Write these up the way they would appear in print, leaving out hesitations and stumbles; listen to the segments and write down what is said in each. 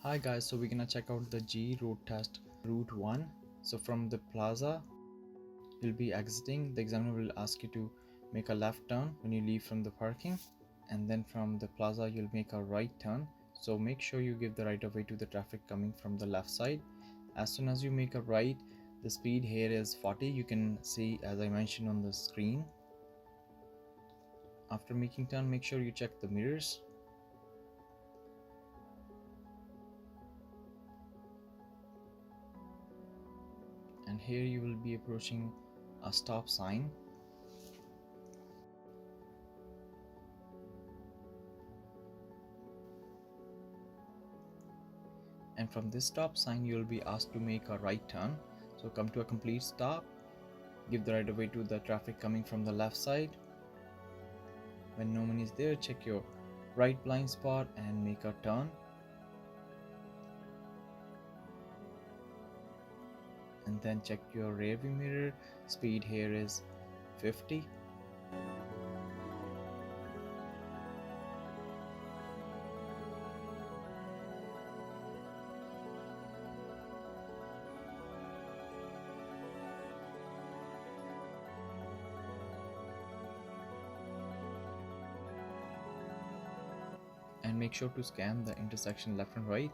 Hi guys, so we're gonna check out the G road test route 1. So from the plaza, you'll be exiting. The examiner will ask you to make a left turn when you leave from the parking, and then from the plaza you'll make a right turn. So make sure you give the right of way to the traffic coming from the left side. As soon as you make a right, the speed here is 40. You can see as I mentioned on the screen. After making turn, make sure you check the mirrors. And here you will be approaching a stop sign. And from this stop sign you will be asked to make a right turn. So come to a complete stop, give the right of way to the traffic coming from the left side. When no one is there, check your right blind spot and make a turn, and then check your rear view mirror. Speed here is 50. And make sure to scan the intersection left and right.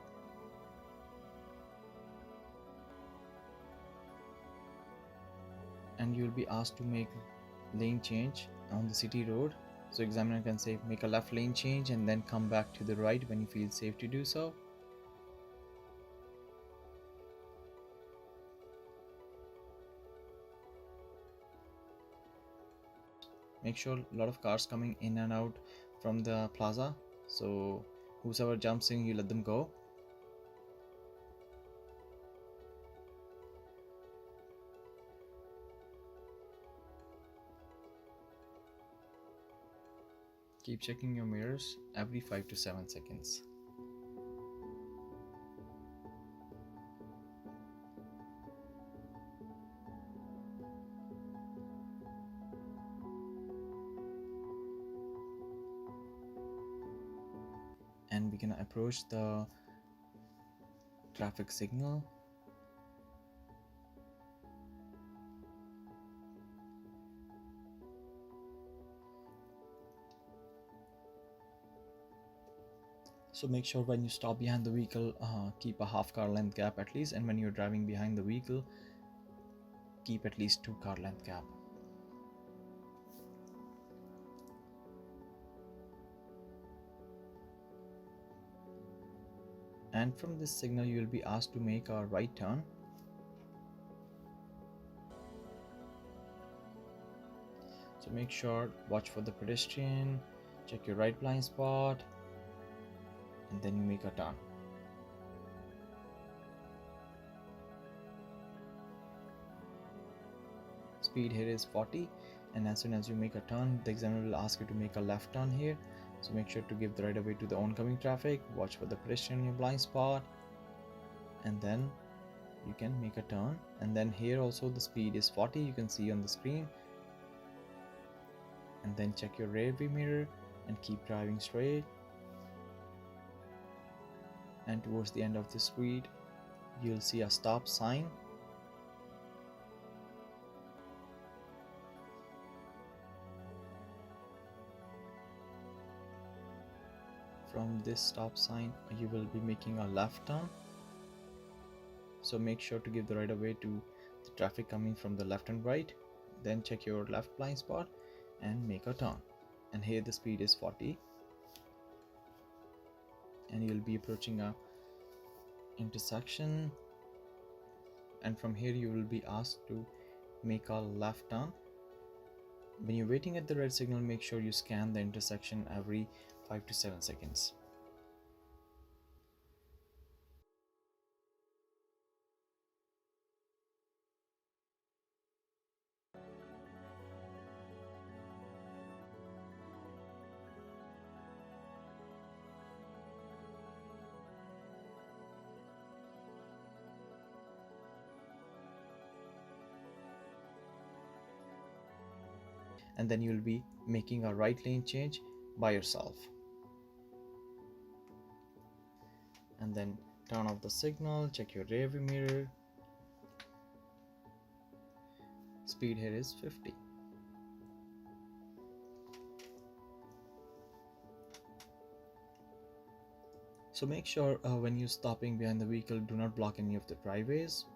And you will be asked to make lane change on the city road. So examiner can say make a left lane change and then come back to the right when you feel safe to do so. Make sure a lot of cars coming in and out from the plaza, so whoever jumps in, you let them go. Keep checking your mirrors every 5 to 7 seconds. And we're gonna approach the traffic signal. So make sure when you stop behind the vehicle, keep a half car length gap at least, and when you're driving behind the vehicle, keep at least 2 car length gap. And from this signal you will be asked to make a right turn. So make sure, watch for the pedestrian, check your right blind spot, and then you make a turn. Speed here is 40, and as soon as you make a turn, the examiner will ask you to make a left turn here. So make sure to give the right of way to the oncoming traffic, watch for the pedestrian in your blind spot, and then you can make a turn. And then here also the speed is 40, you can see on the screen. And then check your rear view mirror and keep driving straight. And towards the end of the street, you'll see a stop sign. From this stop sign, you will be making a left turn. So make sure to give the right of way to the traffic coming from the left and right. Then check your left blind spot and make a turn. And here the speed is 40. And you'll be approaching a intersection. And from here you will be asked to make a left turn. When you're waiting at the red signal, make sure you scan the intersection every 5 to 7 seconds. And then you'll be making a right lane change by yourself. And then Turn off the signal, check your rear view mirror. Speed here is 50. So make sure when you're stopping behind the vehicle, do not block any of the driveways.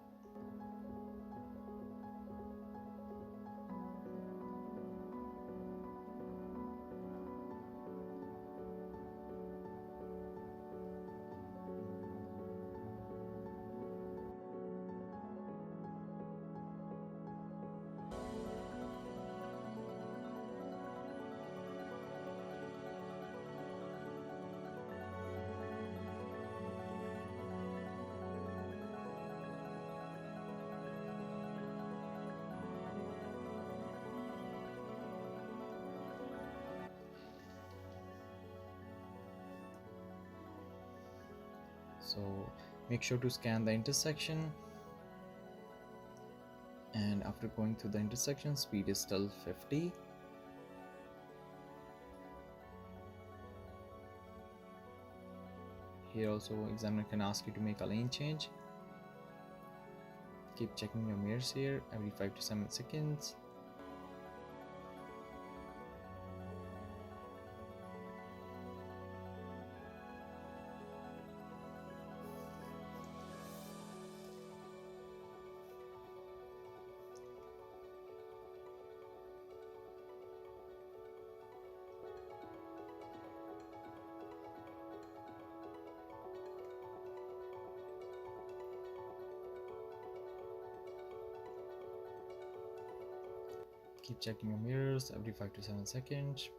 So make sure to scan the intersection, and after going through the intersection, speed is still 50. Here also examiner can ask you to make a lane change. Keep checking your mirrors here every 5 to 7 seconds. Keep checking your mirrors every 5 to 7 seconds.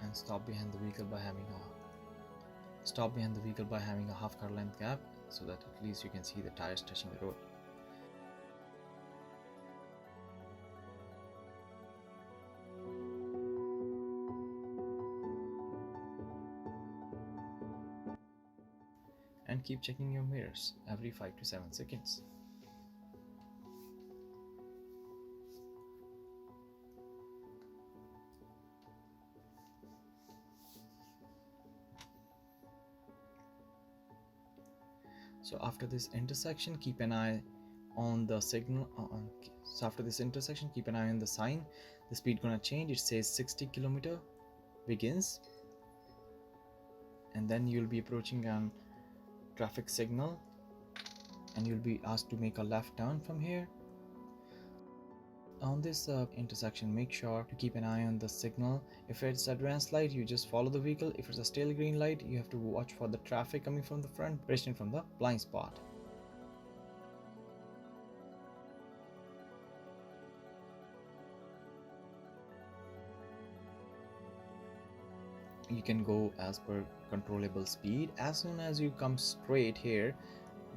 And stop behind the vehicle by having a half car length gap, so that at least you can see the tires touching the road. And keep checking your mirrors every 5 to 7 seconds. So after this intersection, keep an eye on the signal. So after this intersection, keep an eye on the sign. The speed gonna change. It says 60 kilometer begins, and then you'll be approaching an traffic signal, and you'll be asked to make a left turn from here. On this intersection, make sure to keep an eye on the signal. If it's advanced light, you just follow the vehicle. If it's a still green light, you have to watch for the traffic coming from the front, especially from the blind spot. You can go as per controllable speed. As soon as you come straight here,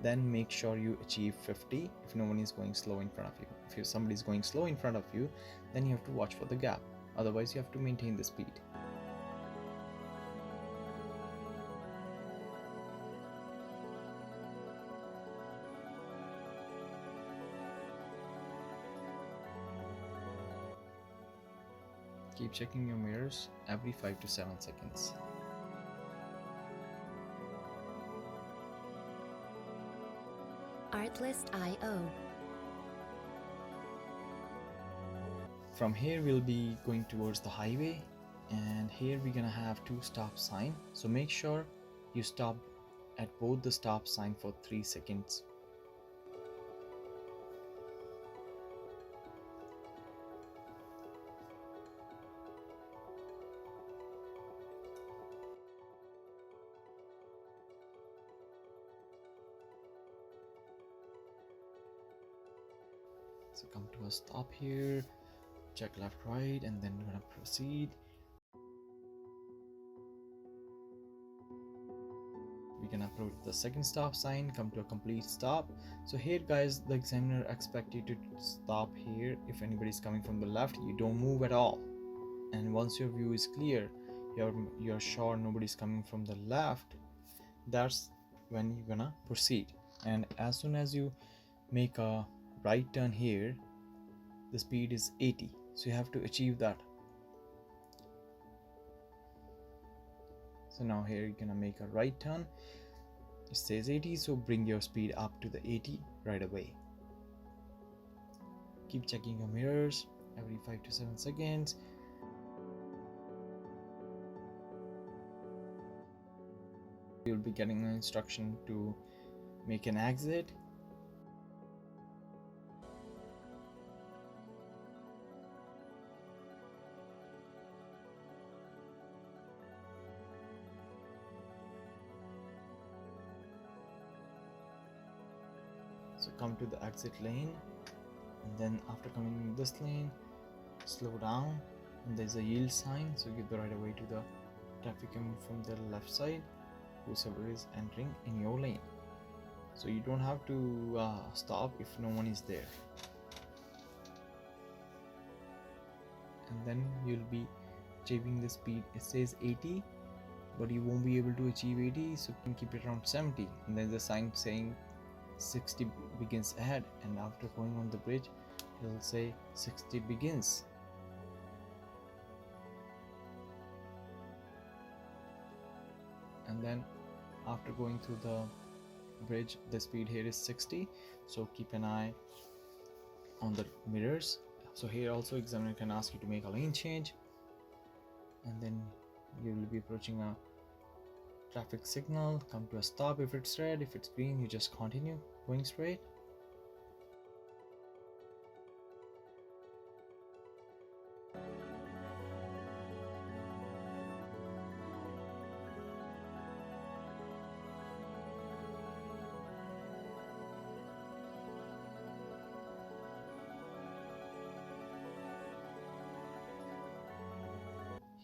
then make sure you achieve 50 if no one is going slow in front of you. If somebody is going slow in front of you, then you have to watch for the gap. Otherwise, you have to maintain the speed. Keep checking your mirrors every 5 to 7 seconds. Artlist.io. From here we'll be going towards the highway, and here we're gonna have 2 stop sign. So make sure you stop at both the stop sign for 3 seconds. So come to a stop here, check left, right, and then we're gonna proceed. We can approach the second stop sign, come to a complete stop. So here guys, the examiner expects you to stop here. If anybody's coming from the left, you don't move at all. And once your view is clear, you're sure nobody's coming from the left, that's when you're gonna proceed. And as soon as you make a right turn here, the speed is 80, so you have to achieve that. So now here you're gonna make a right turn. It says 80, so bring your speed up to the 80 right away. Keep checking your mirrors every 5 to 7 seconds. You'll be getting an instruction to make an exit. So come to the exit lane, and then after coming in this lane, slow down, and there's a yield sign, so give the right of way to the traffic coming from the left side, whosoever is entering in your lane. So you don't have to stop if no one is there. And then you'll be achieving the speed. It says 80, but you won't be able to achieve 80, so you can keep it around 70. And there's a sign saying 60 begins ahead, and after going on the bridge it'll say 60 begins. And then after going through the bridge, the speed here is 60, so keep an eye on the mirrors. So here also examiner can ask you to make a lane change, and then you will be approaching a traffic signal, come to a stop if it's red. If it's green, you just continue going straight.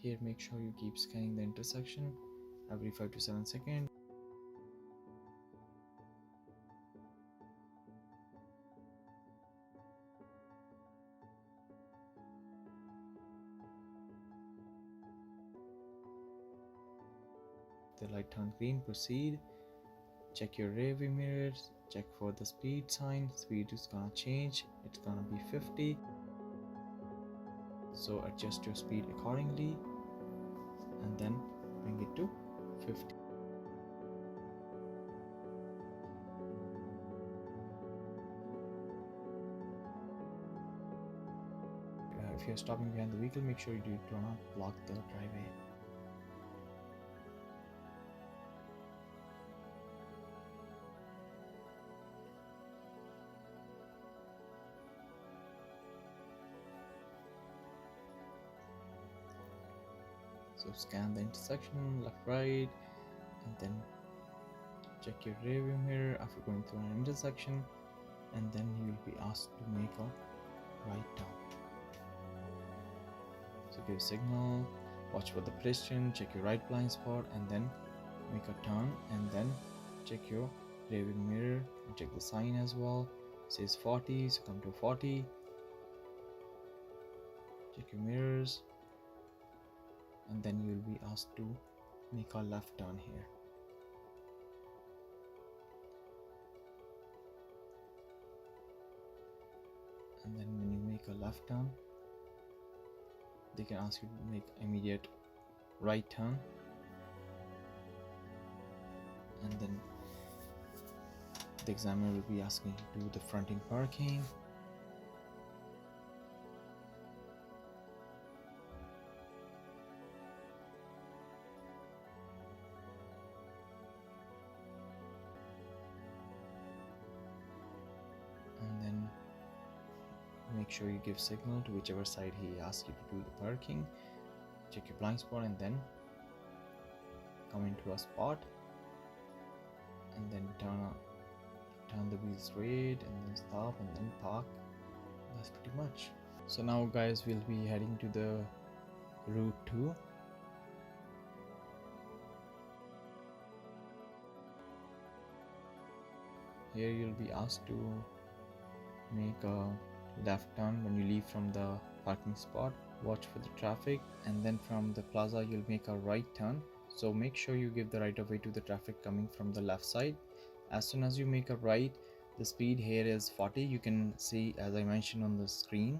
Here make sure you keep scanning the intersection every 5 to 7 seconds. The light turns green, proceed. Check your rear view mirrors, check for the speed sign. Speed is gonna change, it's gonna be 50, so adjust your speed accordingly and then bring it to 50. If you're stopping behind the vehicle, make sure you do not block the driveway. So scan the intersection, left, right, and then check your rear view mirror after going through an intersection, and then you will be asked to make a right turn. So give a signal, watch for the pedestrian, check your right blind spot, and then make a turn, and then check your rear view mirror and check the sign as well. It says 40, so come to 40. Check your mirrors, and then you will be asked to make a left turn here. And then when you make a left turn, they can ask you to make immediate right turn, and then the examiner will be asking you to do the fronting parking. And then make sure you give signal to whichever side he asks you to do the parking. Check your blind spot, and then come into a spot, and then turn the wheel straight, and then stop, and then park. That's pretty much. So now guys, we'll be heading to the route 2. Here you'll be asked to make a left turn when you leave from the parking spot. Watch for the traffic, and then from the plaza you'll make a right turn. So make sure you give the right of way to the traffic coming from the left side. As soon as you make a right, the speed here is 40. You can see, as I mentioned on the screen,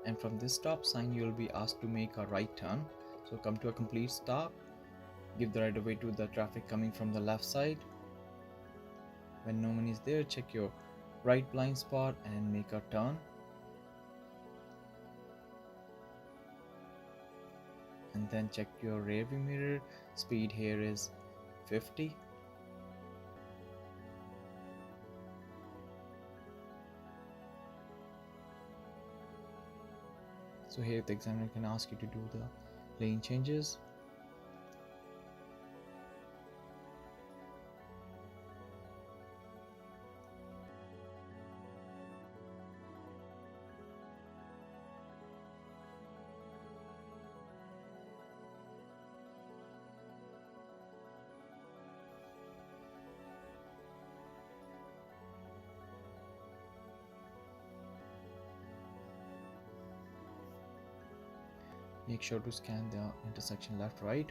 And from this stop sign you will be asked to make a right turn. So come to a complete stop, give the right of way to the traffic coming from the left side. When no one is there, check your right blind spot and make a turn. And then check your rear view mirror. Speed here is 50. So here the examiner can ask you to do the lane changes. Make sure to scan the intersection left right.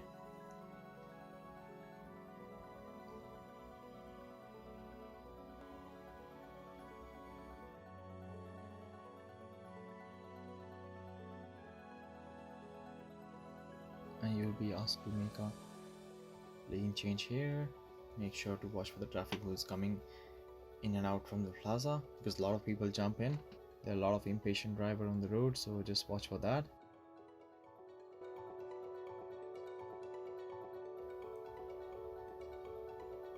And you'll be asked to make a lane change here. Make sure to watch for the traffic who is coming in and out from the plaza, because a lot of people jump in. There are a lot of impatient drivers on the road, so just watch for that.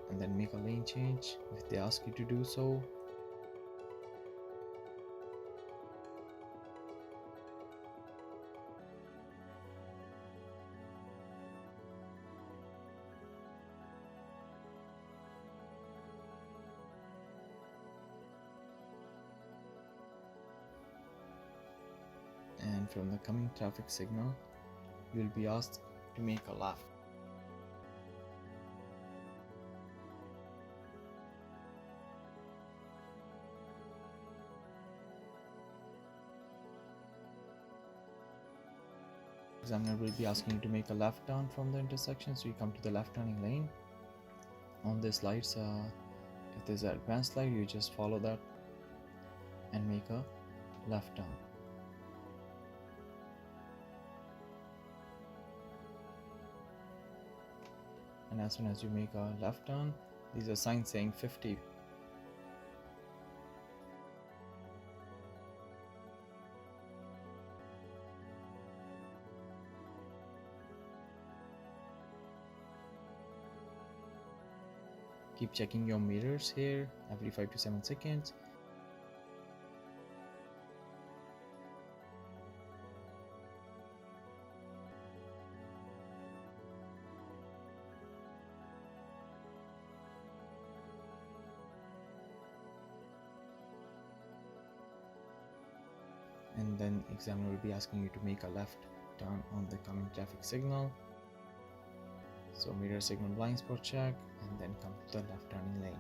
And then make a lane change if they ask you to do so. And from the coming traffic signal, you will be asked to make a left. Examiner will be asking you to make a left turn from the intersection, so you come to the left turning lane. On this lights, if there's an advanced light, you just follow that and make a left turn. And as soon as you make a left turn, there's a sign saying 50. Keep checking your mirrors here every 5 to 7 seconds. And then examiner will be asking you to make a left turn on the coming traffic signal. So mirror signal blind spot check, and then come to the left turning lane.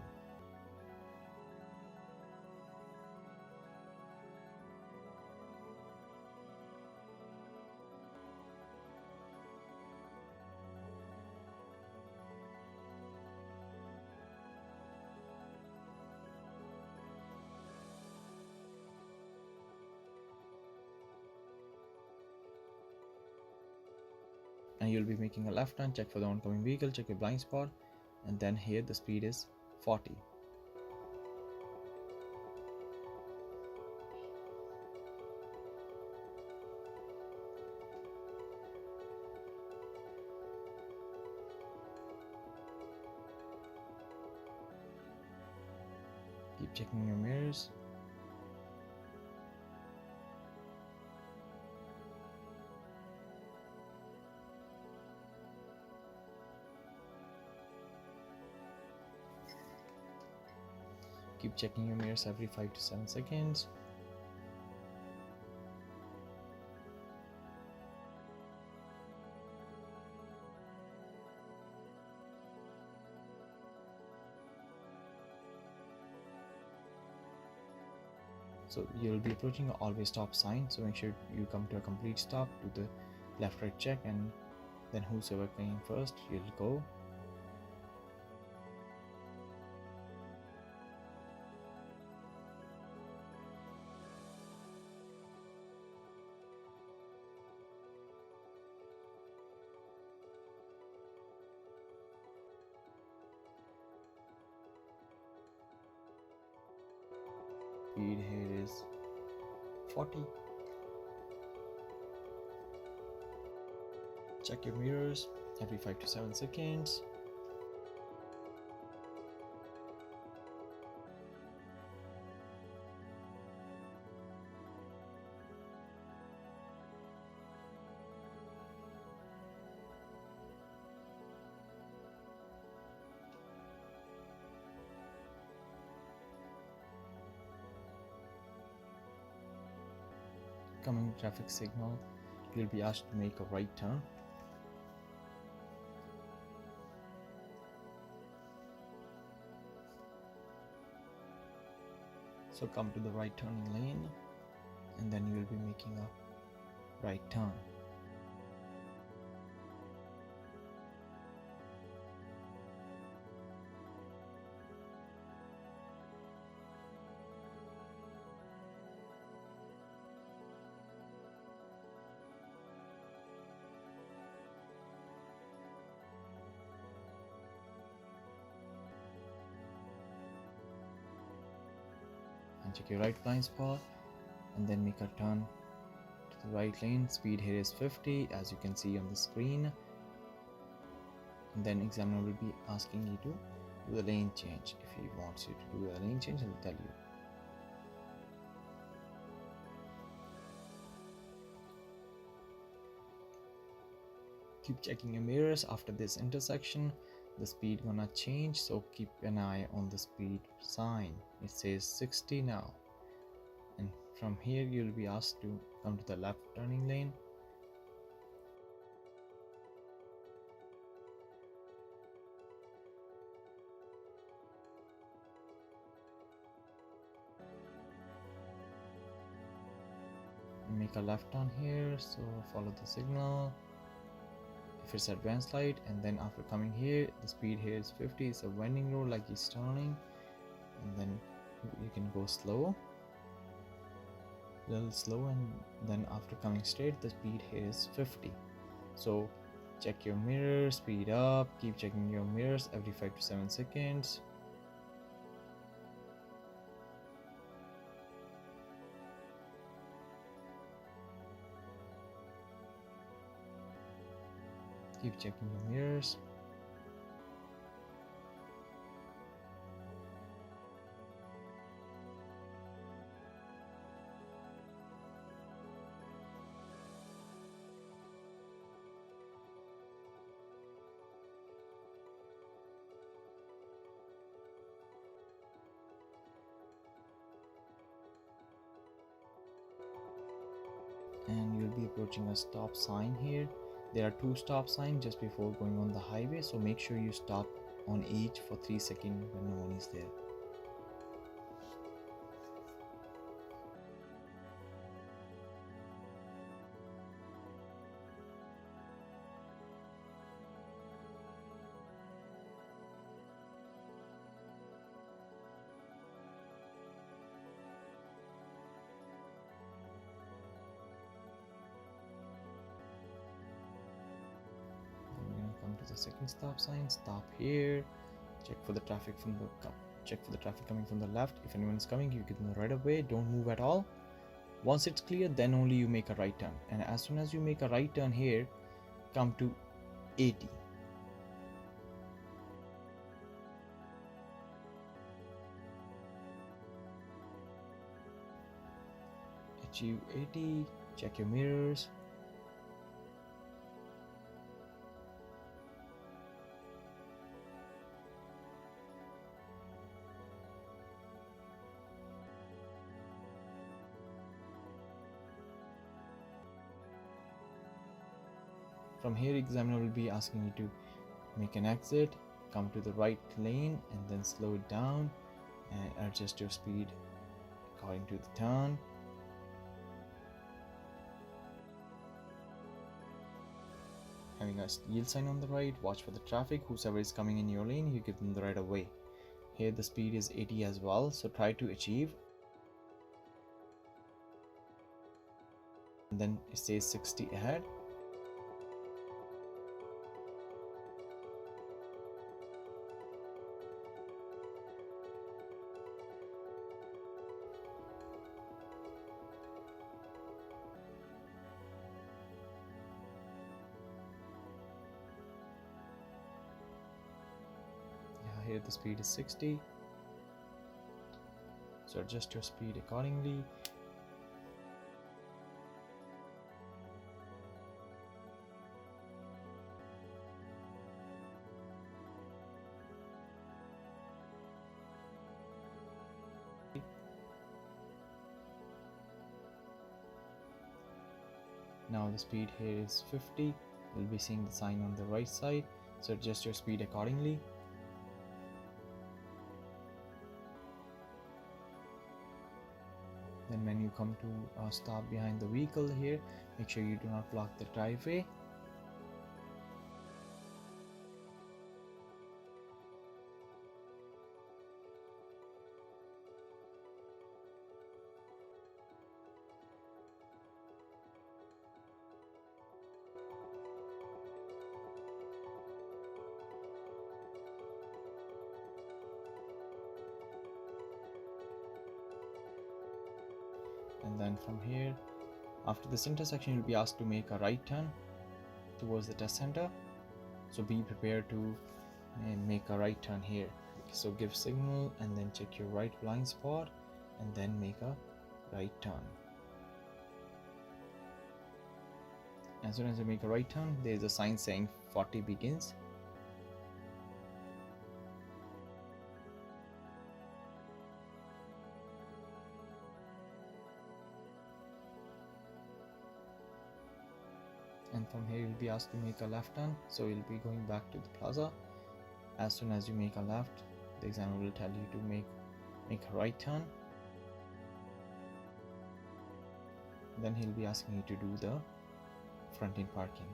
And you'll be making a left turn, check for the oncoming vehicle, check your blind spot, and then here the speed is 40. Keep checking your mirrors. Keep checking your mirrors every 5 to 7 seconds. So you'll be approaching an always stop sign, so make sure you come to a complete stop, do the left right check, and then whosoever came first, you'll go. speed here is 40. Check your mirrors every 5 to 7 seconds. Coming traffic signal, you'll be asked to make a right turn. So come to the right turning lane, and then you will be making a right turn. And check your right blind spot, and then make a turn to the right lane. Speed here is 50, as you can see on the screen. And then examiner will be asking you to do the lane change. If he wants you to do a lane change, he'll tell you. Keep checking your mirrors after this intersection. The speed gonna change, so keep an eye on the speed sign. It says 60 now, and from here you'll be asked to come to the left turning lane. Make a left turn here, so follow the signal. If it's advanced light, and then after coming here, the speed here is 50. It's a winding road, like he's turning, and then you can go slow, little slow, and then after coming straight, the speed here is 50. So check your mirrors, speed up, keep checking your mirrors every 5 to 7 seconds. Keep checking your mirrors. And you'll be approaching a stop sign here. There are 2 stop signs just before going on the highway, so make sure you stop on each for 3 seconds when no one is there. Come to the second stop sign, stop here, check for the traffic coming from the left. If anyone is coming, you give them the right of way, don't move at all. Once it's clear, then only you make a right turn, and as soon as you make a right turn here, come to 80. Achieve 80, check your mirrors. From here, examiner will be asking you to make an exit, come to the right lane, and then slow it down and adjust your speed according to the turn. Having a yield sign on the right, watch for the traffic. Whoever is coming in your lane, you give them the right of way. Here the speed is 80 as well, so try to achieve. And then it says 60 ahead. here the speed is 60, so adjust your speed accordingly. Now the speed here is 50. You'll be seeing the sign on the right side, so adjust your speed accordingly. Then when you come to stop behind the vehicle here, make sure you do not block the driveway. And then from here, after this intersection, you'll be asked to make a right turn towards the test center. So be prepared to make a right turn here. So give signal and then check your right blind spot and then make a right turn. As soon as you make a right turn, there is a sign saying 40 begins. And from here you'll be asked to make a left turn, so you'll be going back to the plaza. As soon as you make a left, the examiner will tell you to make a right turn. Then he'll be asking you to do the front end parking.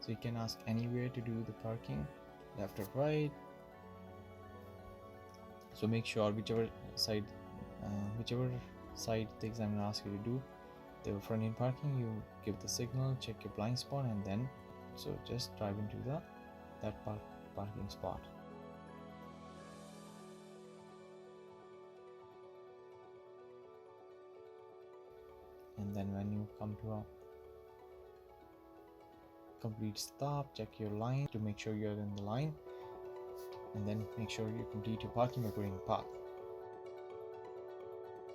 So you can ask anywhere to do the parking, left or right. So make sure whichever side the examiner asks you to do the front end parking, you give the signal, check your blind spot, and then so just drive into that parking spot. And then when you come to a complete stop, check your line to make sure you're in the line, and then make sure you complete your parking by putting path.